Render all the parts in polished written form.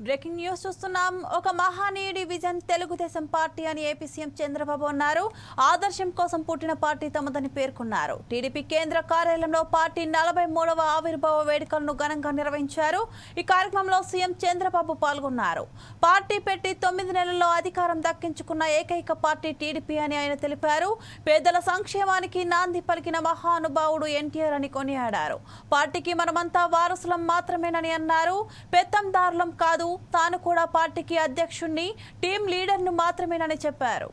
Breaking news చూస్తున్నాం. ఒక మహానీయుడి vision Telugu Desam party అని ఏపీ సీఎం చంద్రబాబు అన్నారు. ఆదర్శం కోసం పుట్టిన పార్టీ తమదని పేర్కొన్నారు. టీడీపీ కేంద్ర కార్యాలయంలో పార్టీ 43వ ఆవిర్భావ వేడుకలను ఘనంగా నిర్వహించారు. ఈ కార్యక్రమంలో సీఎం చంద్రబాబు పాల్గొన్నారు. పార్టీ పెట్టి 9 నెలల్లో అధికారం దక్కించుకున్న ఏకైక పార్టీ టీడీపీ అని ఆయన తెలిపారు. పేదల సంక్షేమానికి నాంది పలికిన మహానుభావుడు ఎన్టీఆర్ అని కొనియాడారు. పార్టీకి మనమంతా వారసులం మాత్రమేనని అన్నారు. పెత్తందారులం కాదు, తాను కూడా పార్టీకి అధ్యక్షుణ్ణి, టీం లీడర్ను మాత్రమేనని చెప్పారు.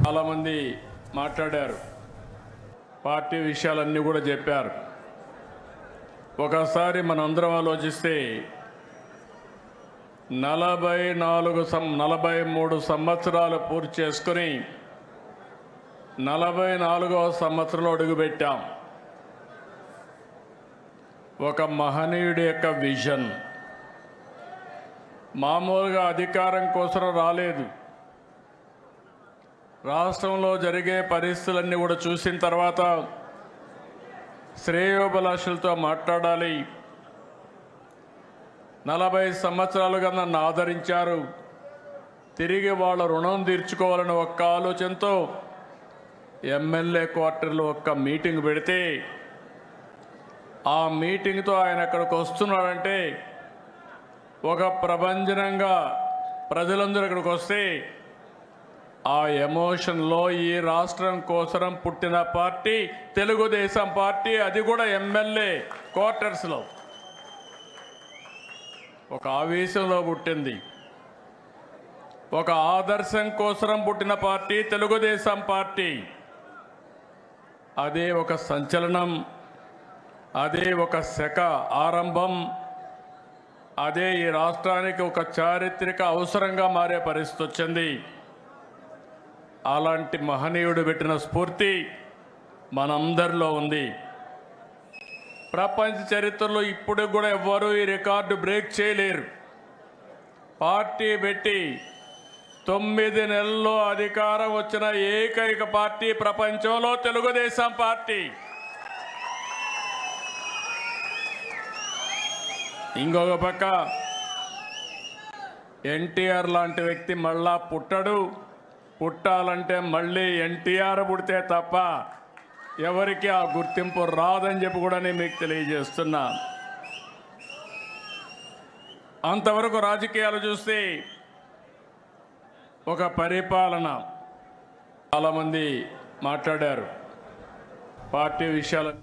చాలామంది మాట్లాడారు, పార్టీ విషయాలన్నీ కూడా చెప్పారు. ఒకసారి మనందరం ఆలోచిస్తే 43 సంవత్సరాలు పూర్తి చేసుకుని 44వ సంవత్సరంలో అడుగుపెట్టాం. ఒక మహనీయుడి యొక్క విజన్ మామూలుగా అధికారం కోసం రాలేదు. రాష్ట్రంలో జరిగే పరిస్థితులన్నీ కూడా చూసిన తర్వాత శ్రేయోభిలాషులతో మాట్లాడాలి. 40 సంవత్సరాలుగా నన్ను ఆదరించారు, తిరిగి వాళ్ళ రుణం తీర్చుకోవాలని ఒక్క ఆలోచనతో ఎమ్మెల్యే క్వార్టర్లో ఒక్క మీటింగ్ పెడితే ఆ మీటింగ్తో ఆయన అక్కడికి వస్తున్నాడంటే ఒక ప్రభంజనంగా ప్రజలందరూ ఇక్కడికి వస్తే ఆ ఎమోషన్లో ఈ రాష్ట్రం కోసం పుట్టిన పార్టీ తెలుగుదేశం పార్టీ, అది కూడా ఎమ్మెల్యే క్వార్టర్స్లో ఒక ఆవేశంలో పుట్టింది. ఒక ఆదర్శం కోసం పుట్టిన పార్టీ తెలుగుదేశం పార్టీ. అదే ఒక సంచలనం, అదే ఒక శక ఆరంభం, అదే ఈ రాష్ట్రానికి ఒక చారిత్రక అవసరంగా మారే పరిస్థితి వచ్చింది. అలాంటి మహనీయుడు పెట్టిన స్ఫూర్తి మనందరిలో ఉంది. ప్రపంచ చరిత్రలో ఇప్పుడు కూడా ఎవ్వరూ ఈ రికార్డు బ్రేక్ చేయలేరు. పార్టీ పెట్టి 9 నెలల్లో అధికారం వచ్చిన ఏకైక పార్టీ ప్రపంచంలో తెలుగుదేశం పార్టీ. ఇంకొక పక్క ఎన్టీఆర్ లాంటి వ్యక్తి మళ్ళా పుట్టడు. పుట్టాలంటే మళ్ళీ ఎన్టీఆర్ పుడితే తప్ప ఎవరికి ఆ గుర్తింపు రాదని చెప్పి కూడా నేను మీకు తెలియజేస్తున్నా. అంతవరకు రాజకీయాలు చూస్తే ఒక పరిపాలన. చాలామంది మాట్లాడారు పార్టీ విషయాలు.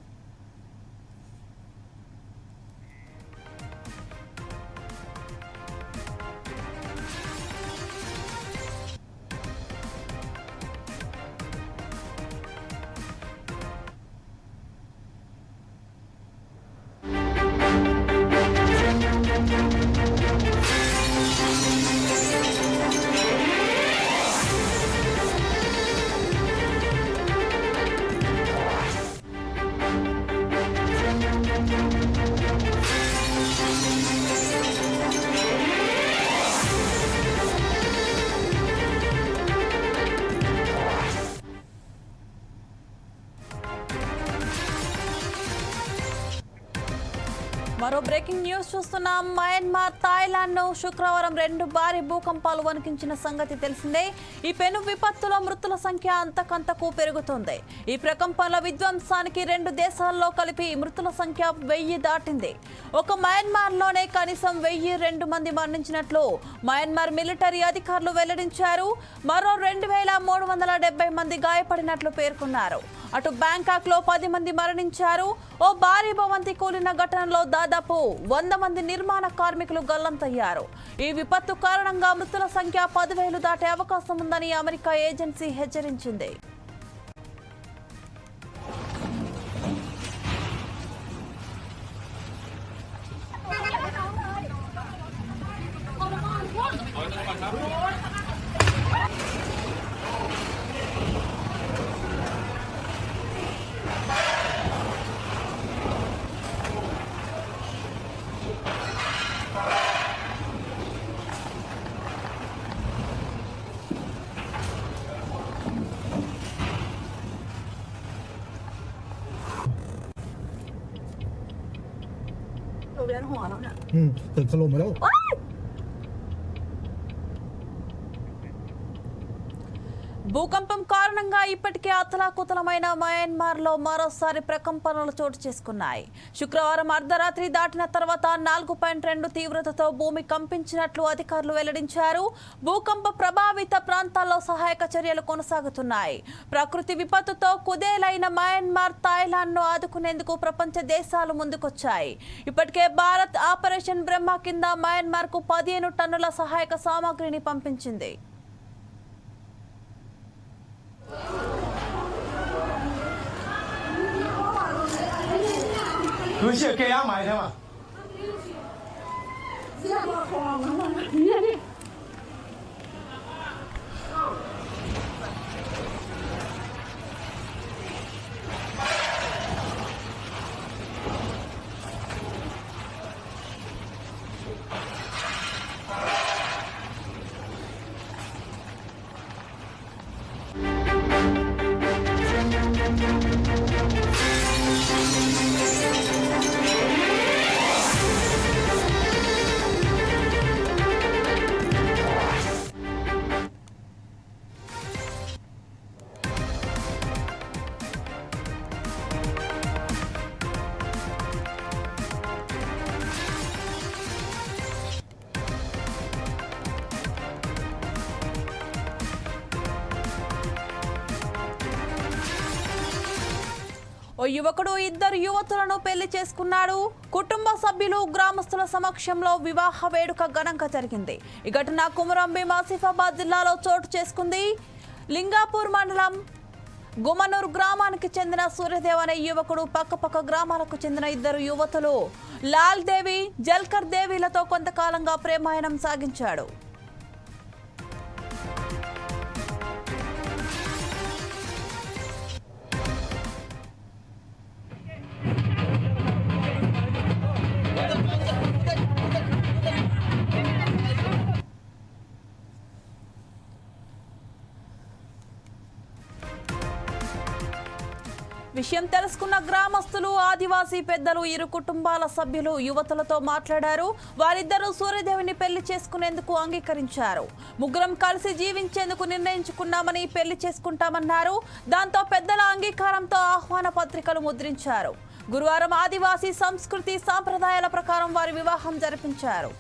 మరో బ్రేకింగ్ న్యూస్ చూస్తున్నాం. మయన్మార్, థాయిలాండ్ను శుక్రవారం 2 భారీ భూకంపాలు వణికించిన సంగతి తెలిసిందే. ఈ పెను విపత్తులో మృతుల సంఖ్య అంతకంతకు పెరుగుతోంది. ఈ ప్రకంపనల విధ్వంసానికి 2 దేశాల్లో కలిపి మృతుల సంఖ్య 1000 దాటింది. ఒక మయన్మార్లోనే కనీసం 1002 మంది మరణించినట్లు మయన్మార్ మిలిటరీ అధికారులు వెల్లడించారు. మరో 2370 మంది గాయపడినట్లు పేర్కొన్నారు. అటు బ్యాంకాక్లో 10 మంది మరణించారు. ఓ భారీ భవంతి కూలిన ఘటనలో దాదాపు 100 మంది నిర్మాణ కార్మికులు గల్లంతయ్యారు. ఈ విపత్తు కారణంగా మృతుల సంఖ్య 10,000 దాటే అవకాశం ఉందని అమెరికా ఏజెన్సీ హెచ్చరించింది. เวียนหัวแล้วเนี่ย ตึกถล่มไปแล้ว భూకంపం కారణంగా ఇప్పటికే అతలాకుతలమైన మయన్మార్లో మరోసారి ప్రకంపనలు చోటు చేసుకున్నాయి. శుక్రవారం అర్ధరాత్రి దాటిన తర్వాత 4.2 తీవ్రతతో భూమి కంపించినట్లు అధికారులు వెల్లడించారు. భూకంప ప్రభావిత ప్రాంతాల్లో సహాయక చర్యలు కొనసాగుతున్నాయి. ప్రకృతి విపత్తుతో కుదేలైన మయన్మార్, థాయిలాండ్ను ఆదుకునేందుకు ప్రపంచ దేశాలు ముందుకొచ్చాయి. ఇప్పటికే భారత్ ఆపరేషన్ బ్రహ్మ కింద మయన్మార్కు 15 టన్నుల సహాయక సామాగ్రిని పంపించింది. నువ్వు చెక్కేయా మాయమా ఓ యువకుడు 2 యువతులను పెళ్లి చేసుకున్నాడు. కుటుంబ సభ్యులు, గ్రామస్తుల సమక్షంలో వివాహ వేడుక ఘనంగా జరిగింది. ఈ ఘటన కుమరంభీం ఆసిఫాబాద్ జిల్లాలో చోటు చేసుకుంది. లింగాపూర్ మండలం గుమనూరు గ్రామానికి చెందిన సూర్యదేవ్ అనే యువకుడు పక్కపక్క గ్రామాలకు చెందిన 2 యువతులు లాల్ దేవి, జల్కర్ దేవిలతో కొంతకాలంగా ప్రేమాయణం సాగించాడు. విషయం తెలుసుకున్న గ్రామస్తులు, ఆదివాసీ పెద్దలు, 2 కుటుంబాల సభ్యులు యువతులతో మాట్లాడారు. వారిద్దరూ సూర్యదేవిని పెళ్లి చేసుకునేందుకు అంగీకరించారు. ముగ్గురం కలిసి జీవించేందుకు నిర్ణయించుకున్నామని, పెళ్లి చేసుకుంటామన్నారు. దాంతో పెద్దల అంగీకారంతో ఆహ్వాన పత్రికలు ముద్రించారు. గురువారం ఆదివాసీ సంస్కృతి సాంప్రదాయాల ప్రకారం వారి వివాహం జరిపించారు.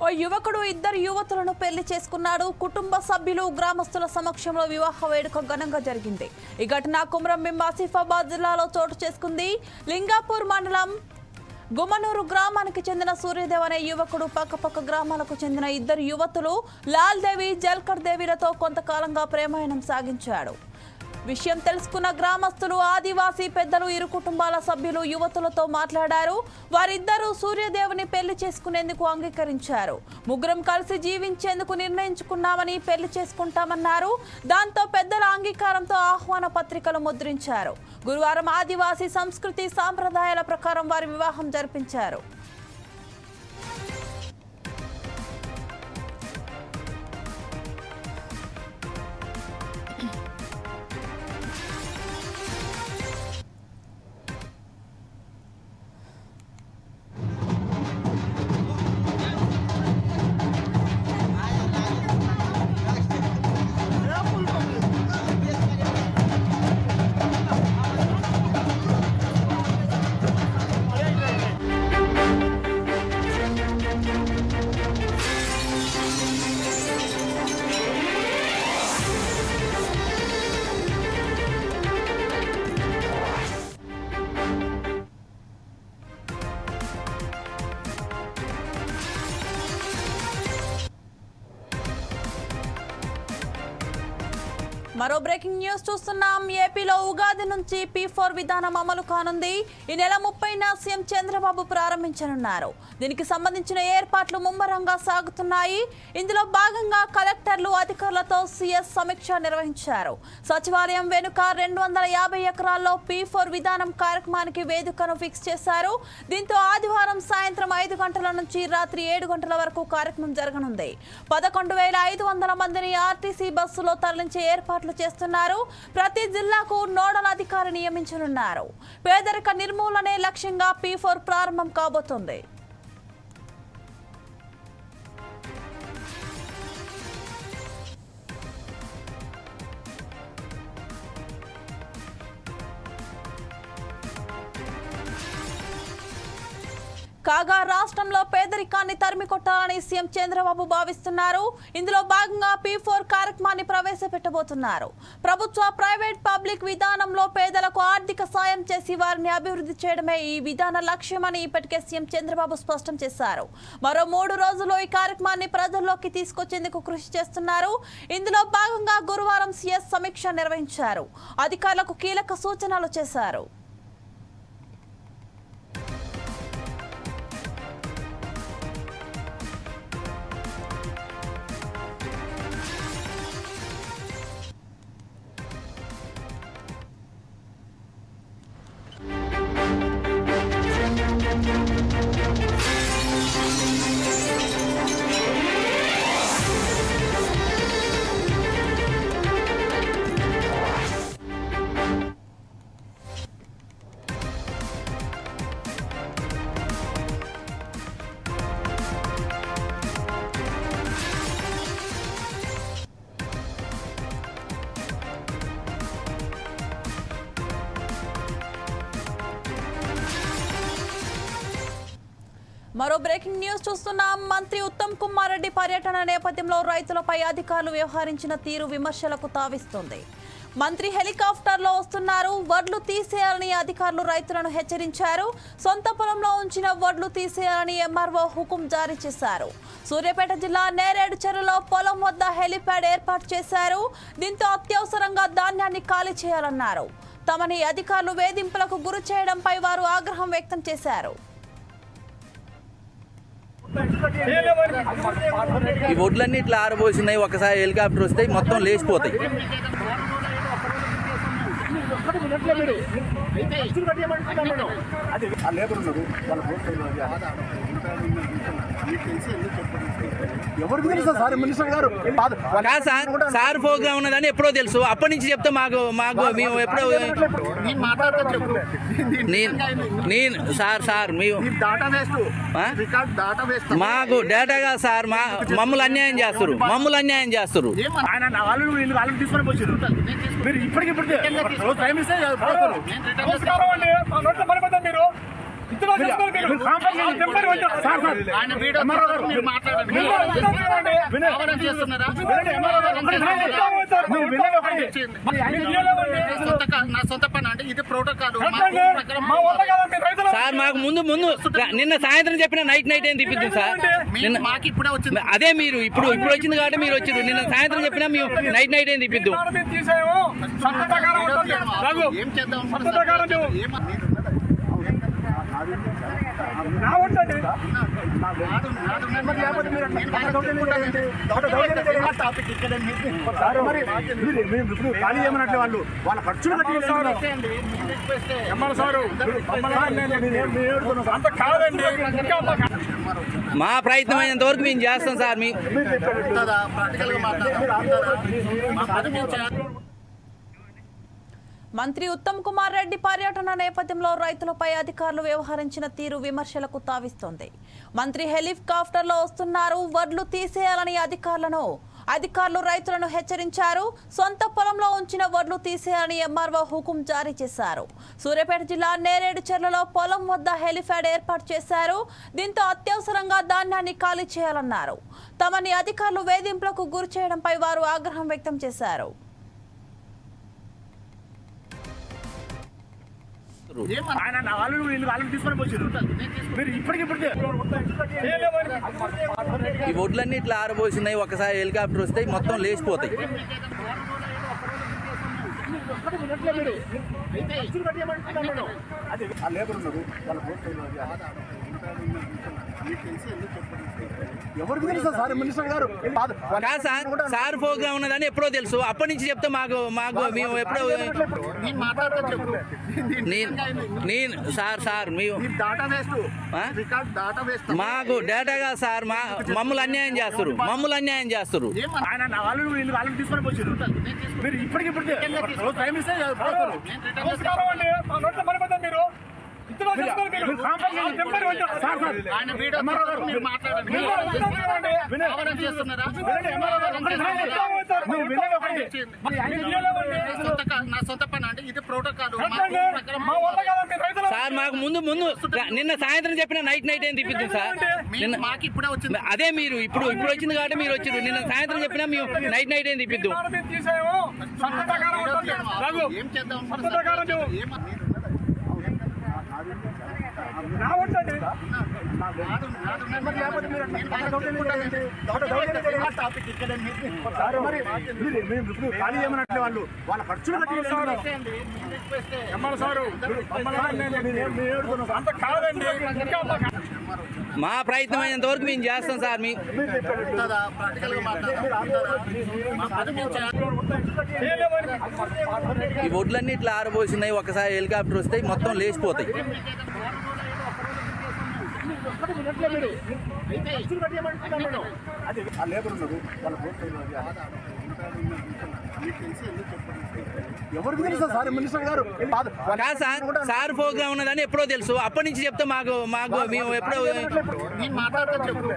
ఓ యువకుడు 2 యువతులను పెళ్లి చేసుకున్నాడు. కుటుంబ సభ్యులు, గ్రామస్తుల సమక్షంలో వివాహ వేడుక ఘనంగా జరిగింది. ఈ ఘటన కుమరంభీం ఆసిఫాబాద్ జిల్లాలో చోటు చేసుకుంది. లింగాపూర్ మండలం గుమనూరు గ్రామానికి చెందిన సూర్యదేవ్ అనే యువకుడు పక్కపక్క గ్రామాలకు చెందిన 2 యువతులు లాల్ దేవి, జల్కర్ దేవిలతో కొంతకాలంగా ప్రేమాయణం సాగించాడు. విషయం తెలుసుకున్న గ్రామస్తులు, ఆదివాసీ పెద్దలు, 2 కుటుంబాల సభ్యులు యువతులతో మాట్లాడారు. వారిద్దరూ సూర్యదేవుని పెళ్లి చేసుకునేందుకు అంగీకరించారు. ముగ్గురం కలిసి జీవించేందుకు నిర్ణయించుకున్నామని, పెళ్లి చేసుకుంటామన్నారు. దాంతో పెద్దల అంగీకారంతో ఆహ్వాన పత్రికలు ముద్రించారు. గురువారం ఆదివాసీ సంస్కృతి సాంప్రదాయాల ప్రకారం వారి వివాహం జరిపించారు. మరో బ్రేకింగ్ న్యూస్ చూస్తున్నాం. ఏపీలో ఉగాది నుంచి P4 విధానం అమలు కానుంది. ఈ నెల 30న సీఎం చంద్రబాబు ప్రారంభించనున్నారు. దీనికి సంబంధించిన ఏర్పాట్లు ముమ్మరంగా సాగుతున్నాయి. ఇందులో భాగంగా కలెక్టర్లు అధికారులతో సీఎస్ సమీక్ష నిర్వహించారు. సచివాలయం వెనుక 250 ఎకరాల్లో P4 విధానం కార్యక్రమానికి వేదికను ఫిక్స్ చేశారు. దీంతో ఆదివారం సాయంత్రం 5 గంటల నుంచి రాత్రి 7 గంటల వరకు కార్యక్రమం జరగనుంది. 11,500 మందిని ఆర్టీసీ బస్సులో తరలించే ఏర్పాట్లు చేస్తున్నారు. ప్రతి జిల్లాకు నోడల్ అధికారి నియమించనున్నారు. పేదరిక నిర్మూలనే లక్ష్యంగా P4 ప్రారంభం కాబోతోంది. కాగా రాష్ట్రంలో పేదరికాన్ని తరిమి కొట్టాలని సీఎం చంద్రబాబు భావిస్తున్నారు. ఇందులో భాగంగా P4 కార్యక్రమాన్ని ప్రవేశపెట్టబోతున్నారు. ప్రభుత్వ ప్రైవేట్ పబ్లిక్ విధానంలో పేదలకు ఆర్థిక సాయం చేసి వారిని అభివృద్ధి చేయడమే ఈ విధాన లక్ష్యమని ఇప్పటికే సీఎం చంద్రబాబు స్పష్టం చేశారు. మరో 3 రోజుల్లో ఈ కార్యక్రమాన్ని ప్రజల్లోకి తీసుకొచ్చేందుకు కృషి చేస్తున్నారు. ఇందులో భాగంగా గురువారం సీఎస్ సమీక్ష నిర్వహించారు. అధికారులకు కీలక సూచనలు చేశారు. మరో బ్రేకింగ్ న్యూస్ చూస్తున్నాం. మంత్రి ఉత్తమ్ కుమార్ రెడ్డి పర్యటన నేపథ్యంలో రైతులపై అధికారులు వ్యవహరించిన తీరు విమర్శలకు తావిస్తోంది. మంత్రి హెలికాప్టర్లో వస్తున్నారు. వడ్లు తీసేయాలని అధికారులు రైతులను హెచ్చరించారు. సొంత పొలంలో ఉంచిన వడ్లు తీసేయాలని ఎంఆర్ఓ హుకుం జారీ చేశారు. సూర్యాపేట జిల్లా నేరేడు చెరువులో పొలం వద్ద హెలిప్యాడ్ ఏర్పాటు చేశారు. దీంతో అత్యవసరంగా ధాన్యాన్ని ఖాళీ చేయాలన్నారు. తమని అధికారులు వేధింపులకు గురి చేయడంపై వారు ఆగ్రహం వ్యక్తం చేశారు. ఈ వడ్లన్నీ ఇట్లా ఆరబోసినాయి. ఒకసారి హెలికాప్టర్ వస్తే మొత్తం లేచిపోతాయి. ఎవరికి తెలుసు సార్ మినిస్టర్ గారు సార్ ప్రోగ్రామ్ ఉన్నదని ఎప్పుడో తెలుసు. అప్పటి నుంచి చెప్తే మాకు మేము ఎప్పుడో నేను సార్ మాకు డేటా కాదు సార్. మమ్మల్ని అన్యాయం చేస్తారు. మీరు ఇప్పటికిప్పుడు నా సొంత పని అంటే ఇది ప్రోటోకాల్. సార్ మాకు ముందు నిన్న సాయంత్రం చెప్పిన నైట్ ఏం తిప్పిద్ది సార్. మాకు ఇప్పుడే వచ్చింది. అదే మీరు ఇప్పుడు వచ్చింది కాబట్టి మీరు వచ్చారు. నిన్న సాయంత్రం చెప్పినా మేము నైట్ ఏం తిప్పిద్దు. ఏం చేద్దాం ఖాళీ చేయమన్నట్లే వాళ్ళ ఖర్చులు మా ప్రయత్నం అయినంత వరకు మేము చేస్తాం సార్. మంత్రి ఉత్తమ్ కుమార్ రెడ్డి పర్యటన నేపథ్యంలో రైతులపై అధికారులు వ్యవహరించిన తీరు విమర్శలకు తావిస్తోంది. మంత్రి హెలికాప్టర్లో వస్తున్నారు. వడ్లు తీసేయాలని అధికారులు రైతులను హెచ్చరించారు. సొంత పొలంలో ఉంచిన వడ్లు తీసేయాలని ఎంఆర్ఓ హుకుం జారీ చేశారు. సూర్యాపేట జిల్లా నేరేడు చెరువులో పొలం వద్ద హెలిప్యాడ్ ఏర్పాటు చేశారు. దీంతో అత్యవసరంగా ధాన్యాన్ని ఖాళీ చేయాలన్నారు. తమని అధికారులు వేధింపులకు గురి చేయడంపై వారు ఆగ్రహం వ్యక్తం చేశారు. ఈ వడ్లన్నీ ఇట్లా ఆరబోసినాయి. ఒకసారి హెలికాప్టర్ వస్తే మొత్తం లేచిపోతాయి. చెప్పండి వినట్లే మీరు ఖర్చులు కట్టేయమంటున్నాను నేను. అది ఆ లేబర్ ఉన్నారు వాళ్ళ ఎవరికి తెలుసా సార్ మినిస్టర్ గారు కాదు సార్ ప్రోగ్రామ్ ఉన్నదని ఎప్పుడో తెలుసు. అప్పటి నుంచి చెప్తే మాకు మేము ఎప్పుడో నేను మాట్లాడతా చెప్పు నేను సార్ మేము డాటా వేస్ట్ ఆ? రికార్డ్ డాటా వేస్ట్ మాకు డేటాగా సార్ మమ్మల్ని అన్యాయం చేస్తారు. ఆయన వాళ్ళు వీళ్ళు వాళ్ళని తీసుకొని వచ్చారు మీరు ఇప్పటికిప్పుడు టైం ఇస్తే పోతారు. ఆయన వీడియో మీరు మాట్లాడండి చేస్తున్నారా నా సొంత పని అండి ఇది ప్రోటోకాల్ సార్ మాకు ముందు నిన్న సాయంత్రం చెప్పిన నైట్ ఏం తిప్పిద్దాం సార్. నిన్న మాకు ఇప్పుడే వచ్చింది అదే మీరు ఇప్పుడు వచ్చింది కాబట్టి మీరు వచ్చారు. నిన్న సాయంత్రం చెప్పినా మేము నైట్ ఏం తిప్పిద్దాం. ఏం చేద్దాం టాపిక్ ఇక్కడ ఖాళీ ఏమన్నట్లే వాళ్ళు వాళ్ళ ఖర్చులు కట్టి మా ప్రయత్నం అయినంత వరకు మేము చేస్తాం సార్. ప్రాక్టికల్ గా ఈ ఒడ్లన్నీ ఇట్లా ఆరబోసినాయి. ఒకసారి హెలికాప్టర్ వస్తాయి మొత్తం లేచిపోతాయి. ఖర్చులు కట్టేయమంటున్నాను నేను. అది ఆ లేబర్ ఉన్నారు వాళ్ళ ఎవరికి తెలుసా సార్ మినిస్టర్ గారు కాదు సార్ ప్రోగ్రామ్ ఉన్నదని ఎప్పుడో తెలుసు. అప్పటి నుంచి చెప్తే మాకు మేము ఎప్పుడో నేను మాట్లాడతా చెప్పు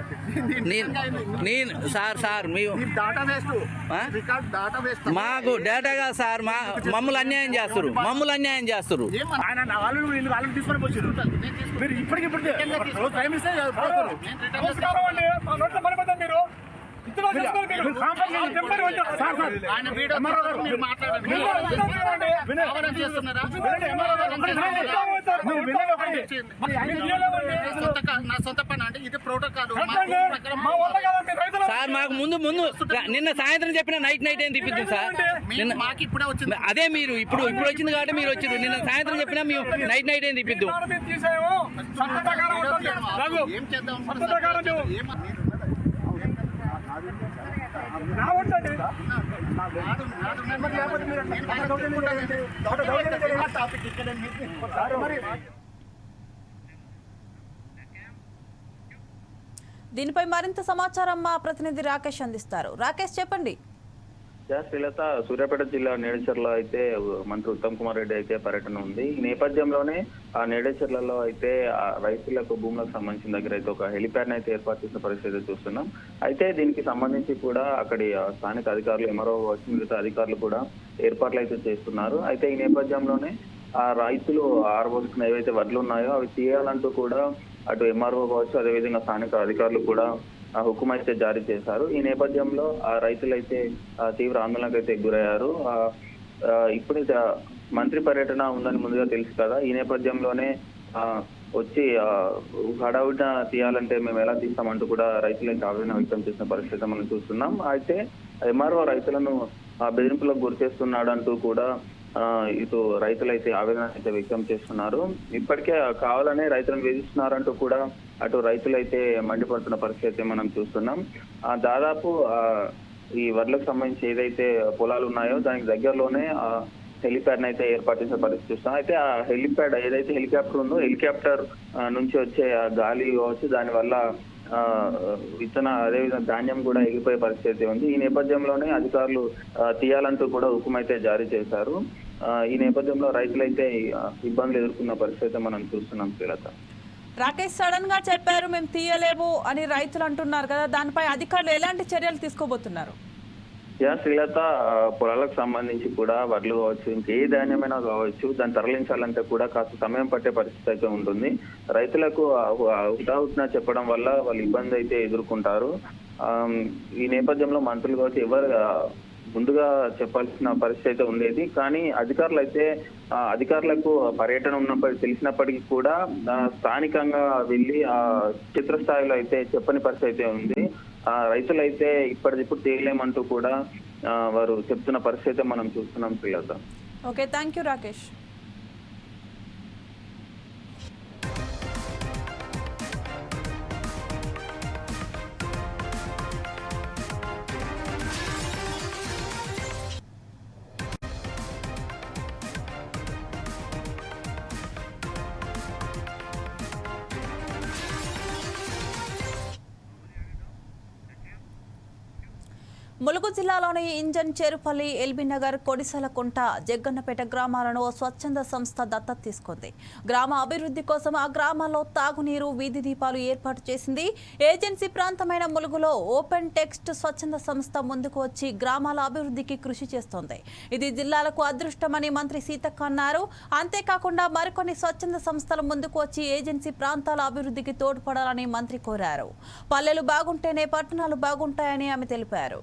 నేను సార్ మేము డాటా వేస్ట్ ఆ? రికార్డ్ డాటా వేస్ట్ మాకు డేటాగా సార్ మమ్మల్ని అన్యాయం చేస్తారు. ఆయన వాళ్ళు వీళ్ళు వాళ్ళని తీసుకొని వచ్చారు మీరు ఇప్పటికిప్పుడు టైం ఇస్తే పోతారు. ఆయన వీడియో మీరు మాట్లాడండి చేస్తున్నారా నా సొంత పని అండి ఇది ప్రోటోకాల్ సార్ మాకు ముందు నిన్న సాయంత్రం చెప్పిన నైట్ ఏం తిప్పిద్దాం సార్. నిన్న మాకు ఇప్పుడే వచ్చింది అదే మీరు ఇప్పుడు వచ్చింది కాబట్టి మీరు వచ్చారు. నిన్న సాయంత్రం చెప్పినా మేము నైట్ ఏం తిప్పిద్దాం. ఏం చేద్దాం టాపిక్ ఇక్కడ దీనిపై మరింత సమాచారం మా ప్రతినిధి రాకేష్ అందిస్తారు. రాకేష్ చెప్పండి. శ్రీలత సూర్యాపేట జిల్లా నేడచర్లో అయితే మంత్రి ఉత్తమ్ కుమార్ రెడ్డి అయితే పర్యటన ఉంది. ఈ నేపథ్యంలోనే ఆ నేడచర్లలో అయితే ఆ రైతులకు భూములకు సంబంధించిన దగ్గర అయితే ఒక హెలిప్యాడ్ అయితే ఏర్పాటు చేసిన పరిస్థితి చూస్తున్నాం. అయితే దీనికి సంబంధించి కూడా అక్కడి స్థానిక అధికారులు ఎంఆర్ఓ మిగతా అధికారులు కూడా ఏర్పాట్లు అయితే చేస్తున్నారు. అయితే ఈ నేపథ్యంలోనే ఆ రైతులు ఆరబోసుకున్న ఏవైతే వడ్లు ఉన్నాయో అవి తీయాలంటూ కూడా అటు ఎంఆర్ఓ కావచ్చు అదేవిధంగా స్థానిక అధికారులు కూడా హుకుం అయితే జారీ చేశారు. ఈ నేపథ్యంలో ఆ రైతులైతే తీవ్ర ఆందోళనకు అయితే గురయ్యారు. ఇప్పుడు మంత్రి పర్యటన ఉందని ముందుగా తెలుసు కదా. ఈ నేపథ్యంలోనే వచ్చి హడావుడిన తీయాలంటే మేము ఎలా తీస్తామంటూ కూడా రైతులైతే ఆవేదన వ్యక్తం చేసిన పరిస్థితి మనం చూస్తున్నాం. అయితే ఎంఆర్ఓ రైతులను బెదిరింపులకు గురి చేస్తున్నాడు అంటూ కూడా ఇటు రైతులైతే ఆవేదన అయితే వ్యక్తం చేస్తున్నారు. ఇప్పటికే కావాలనే రైతులను వేధిస్తున్నారంటూ కూడా అటు రైతులైతే మండిపడుతున్న పరిస్థితి మనం చూస్తున్నాం. దాదాపు ఈ వడ్లకు సంబంధించి ఏదైతే పొలాలు ఉన్నాయో దానికి దగ్గరలోనే హెలిప్యాడ్ అయితే ఏర్పాటు చేసే పరిస్థితి చూస్తాం. అయితే ఆ హెలిప్యాడ్ ఏదైతే హెలికాప్టర్ ఉందో హెలికాప్టర్ నుంచి వచ్చే గాలి కావచ్చు దానివల్ల అదేవిధంగా ధాన్యం కూడా ఎగిరిపోయే పరిస్థితి ఉంది. ఈ నేపథ్యంలోనే అధికారులు తీయాలంటూ కూడా హుకుం అయితే జారీ చేశారు. ఈ నేపథ్యంలో రైతులైతే ఇబ్బందులు ఎదుర్కొన్న పరిస్థితి మనం చూస్తున్నాం. శ్రీలత రాకేష్ సడన్ గా చెప్పారు మేము తీయలేము అని రైతులు అంటున్నారు కదా, దానిపై అధికారులు ఎలాంటి చర్యలు తీసుకోబోతున్నారు? శ్రీలత పొలాలకు సంబంధించి కూడా వడ్లు కావచ్చు ఇంకే ధాన్యమైనా కావచ్చు దాన్ని తరలించాలంటే కూడా కాస్త సమయం పట్టే పరిస్థితి అయితే ఉంటుంది. రైతులకు హుటాహుటిన చెప్పడం వల్ల వాళ్ళు ఇబ్బంది అయితే ఎదుర్కొంటారు. ఈ నేపథ్యంలో మంత్రులు కావచ్చు ఎవరు ముందుగా చెప్పాల్సిన పరిస్థితి అయితే ఉండేది. కానీ అధికారులకు పర్యటన ఉన్నప్పటికీ తెలిసినప్పటికీ కూడా స్థానికంగా వెళ్ళి క్షేత్రస్థాయిలో అయితే చెప్పని పరిస్థితి అయితే ఉంది. రైతులైతే ఇప్పటికిప్పుడు తేలేమంటూ కూడా వారు చెప్తున్న పరిస్థితి మనం చూస్తున్నాం. Srilatha okay, thank you Rakesh. Mulugu జిల్లాలోని ఇంజన్ చేరుపల్లి, ఎల్బీనగర్, కొడిసలకుంట, జగ్గన్నపేట గ్రామాలను ఓ స్వచ్ఛంద సంస్థ దత్తత తీసుకుంది. గ్రామ అభివృద్ధి కోసం ఆ గ్రామాల్లో తాగునీరు, వీధి దీపాలు ఏర్పాటు చేసింది. ఏజెన్సీ ప్రాంతమైన ములుగులో ఓపెన్ టెక్స్ట్ స్వచ్ఛంద సంస్థ ముందుకు వచ్చి గ్రామాల అభివృద్ధికి కృషి చేస్తోంది. ఇది జిల్లాలకు అదృష్టమని మంత్రి సీతక్క అన్నారు. అంతేకాకుండా మరికొన్ని స్వచ్ఛంద సంస్థలు ముందుకు వచ్చి ఏజెన్సీ ప్రాంతాల అభివృద్ధికి తోడ్పడాలని మంత్రి కోరారు. పల్లెలు బాగుంటేనే పట్టణాలు బాగుంటాయని ఆమె తెలిపారు.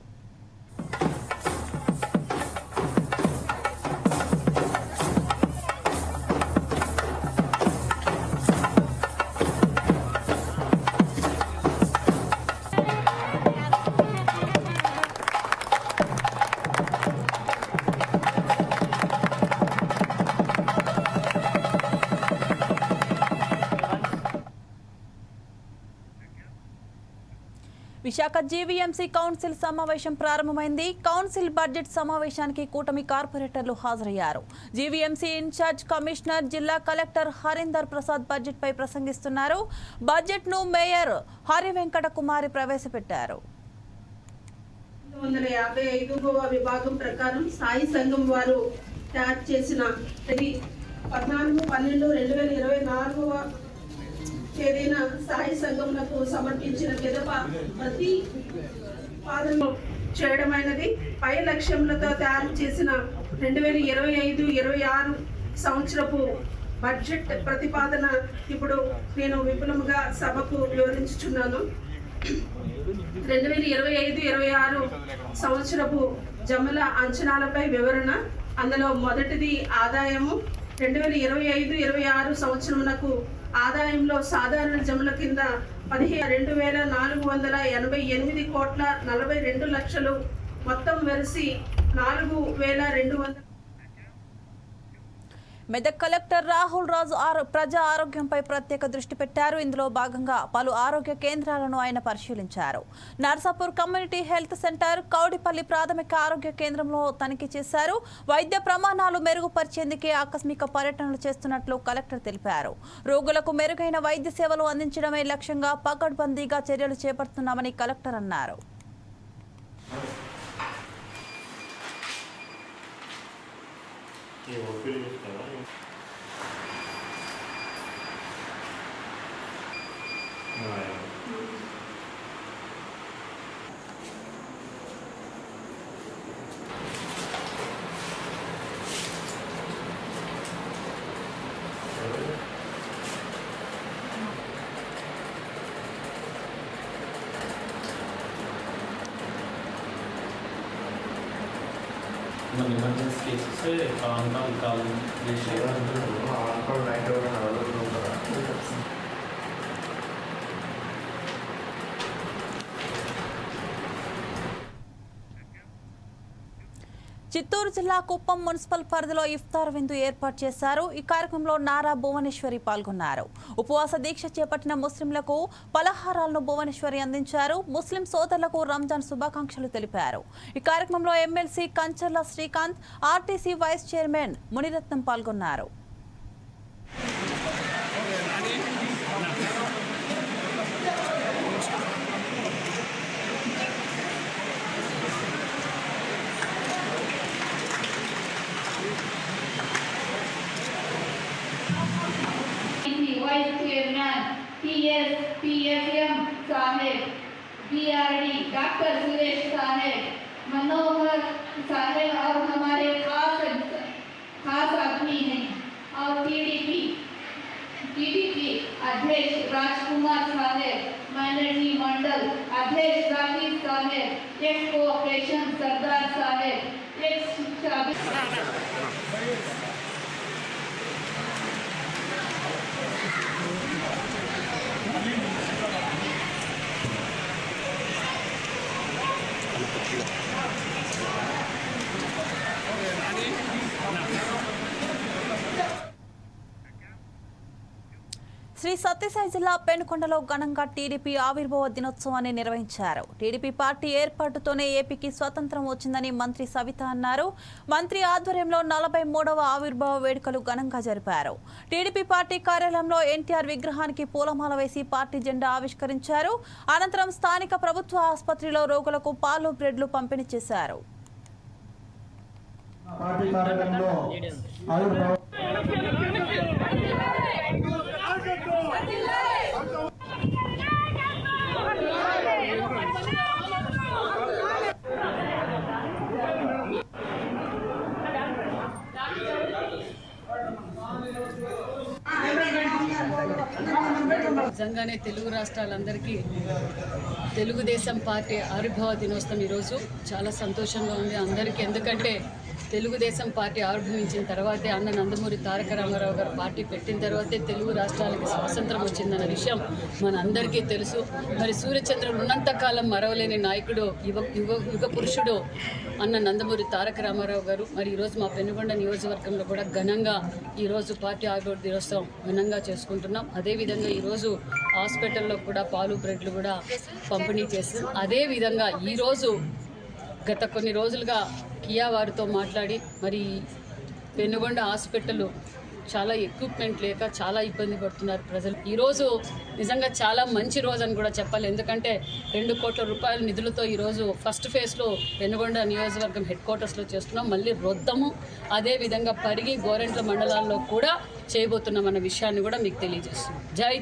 విశాఖ జీవీఎంసీ కౌన్సిల్ సమావేశం ప్రారంభమైంది. కౌన్సిల్ బడ్జెట్ సమావేశానికి కూటమి కార్పొరేటర్లు హాజరయ్యారు. జీవీఎంసీ ఇన్ఛార్జ్ కమిషనర్, జిల్లా కలెక్టర్ హరీందర్ ప్రసాద్ బడ్జెట్ పై ప్రసంగిస్తున్నారు. బడ్జెట్ ను మేయర్ హరివెంకట కుమారి ప్రవేశపెట్టారు. 1955వ విభాగం ప్రకారం స్థాయి సంఘం వారు తయారు చేసిన 14/12/2024వ తేదీన స్థాయి సంఘంలకు సమర్పించిన పిదప ప్రతి పాదన చేయడమైనది. పై లక్ష్యములతో తయారు చేసిన 2025-26 సంవత్సరపు బడ్జెట్ ప్రతిపాదన ఇప్పుడు నేను విపులంగా సభకు వివరించుచున్నాను. 2025-26 సంవత్సరపు జముల అంచనాలపై వివరణ. అందులో మొదటిది ఆదాయము. 2025-26 సంవత్సరమునకు ఆదాయంలో సాధారణ జముల కింద 2,488 కోట్ల 42 లక్షలు, మొత్తం వెరసి 4,200. మెదక్ కలెక్టర్ రాహుల్ రాజు ప్రజా ఆరోగ్యంపై ప్రత్యేక దృష్టి పెట్టారు. ఇందులో భాగంగా పలు ఆరోగ్య కేంద్రాలను ఆయన పరిశీలించారు. Narsapur community health centre, Kowdipalli ప్రాథమిక ఆరోగ్య కేంద్రంలో తనిఖీ చేశారు. వైద్య ప్రమాణాలు మెరుగుపరిచేందుకే ఆకస్మిక పర్యటనలు చేస్తున్నట్లు కలెక్టర్ తెలిపారు. రోగులకు మెరుగైన వైద్య సేవలు అందించడమే లక్ష్యంగా పకడ్బందీగా చర్యలు చేపడుతున్నామని కలెక్టర్ అన్నారు. మన ఎమర్జెన్సీ కేసెస్ కాల్ చిత్తూరు జిల్లా కుప్పం మున్సిపల్ పరిధిలో ఇఫ్తార్ విందు ఏర్పాటు చేశారు. ఈ కార్యక్రమంలో నారా భువనేశ్వరి పాల్గొన్నారు. ఉపవాస దీక్ష చేపట్టిన ముస్లింలకు పలహారాలను భువనేశ్వరి అందించారు. ముస్లిం సోదరులకు రంజాన్ శుభాకాంక్షలు తెలిపారు. ఈ కార్యక్రమంలో MLC Kancharla Srikanth, RTC vice chairman Muniratnam పాల్గొన్నారు. वाइस चेयरमैन PSM साहेब, BRD डॉक्टर सुरेश साहेब, मनोहर साहेब और हमारे खास आदमी हैं, और TDP अध्यक्ष राजकुमार साहेब, माइनॉरिटी मंडल अध्यक्ष राकेश साहेब, एक्स कोऑपरेशन सरदार साहेब, एक्स Okay, శ్రీ సత్యసాయి జిల్లా పెనుకొండలో ఘనంగా టీడీపీ ఆవిర్భావ దినోత్సవాన్ని నిర్వహించారు. టీడీపీ పార్టీ ఏర్పాటుతోనే ఏపీకి స్వతంత్రం వచ్చిందని మంత్రి సవిత అన్నారు. మంత్రి ఆధ్వర్యంలో 43వ ఆవిర్భావ వేడుకలు ఘనంగా జరిపారు. టీడీపీ పార్టీ కార్యాలయంలో ఎన్టీఆర్ విగ్రహానికి పూలమాల వేసి పార్టీ జెండా ఆవిష్కరించారు. అనంతరం స్థానిక ప్రభుత్వ ఆసుపత్రిలో రోగులకు పాలు, బ్రెడ్లు పంపిణీ చేశారు. నిజంగానే తెలుగు రాష్ట్రాలందరికీ తెలుగుదేశం పార్టీ ఆవిర్భావ దినోత్సవం ఈరోజు చాలా సంతోషంగా ఉంది అందరికీ. ఎందుకంటే తెలుగుదేశం పార్టీ ఆవిర్భవించిన తర్వాతే అన్న నందమూరి తారక రామారావు గారు పార్టీ పెట్టిన తర్వాతే తెలుగు రాష్ట్రాలకి స్వాతంత్రం వచ్చిందన్న విషయం మన అందరికీ తెలుసు. మరి సూర్యచంద్రుడు ఉన్నంతకాలం మరవలేని నాయకుడు యుగ పురుషుడు అన్న నందమూరి తారక రామారావు గారు. మరి ఈరోజు మా పెనుగొండ నియోజకవర్గంలో కూడా ఘనంగా ఈరోజు పార్టీ ఆవిర్భావ దినోత్సవం ఘనంగా చేసుకుంటున్నాం. అదేవిధంగా ఈరోజు హాస్పిటల్లో కూడా పాలు, బ్రెడ్లు కూడా పంపిణీ చేస్తాం. అదేవిధంగా ఈరోజు గత కొన్ని రోజులుగా కియా వారితో మాట్లాడి మరి పెనుగొండ హాస్పిటల్ చాలా ఎక్విప్మెంట్ లేక చాలా ఇబ్బంది పడుతున్నారు ప్రజలు. ఈరోజు నిజంగా చాలా మంచి రోజు అని కూడా చెప్పాలి. ఎందుకంటే 2 కోట్ల రూపాయల నిధులతో ఈరోజు ఫస్ట్ ఫేజ్లో పెనుగొండ నియోజకవర్గం హెడ్ క్వార్టర్స్లో చేస్తున్నాం. మళ్ళీ రొద్దము అదేవిధంగా పరిగి, గోరెంట్ల మండలాల్లో కూడా చేయబోతున్నాం అన్న విషయాన్ని కూడా మీకు తెలియజేస్తున్నాం. జై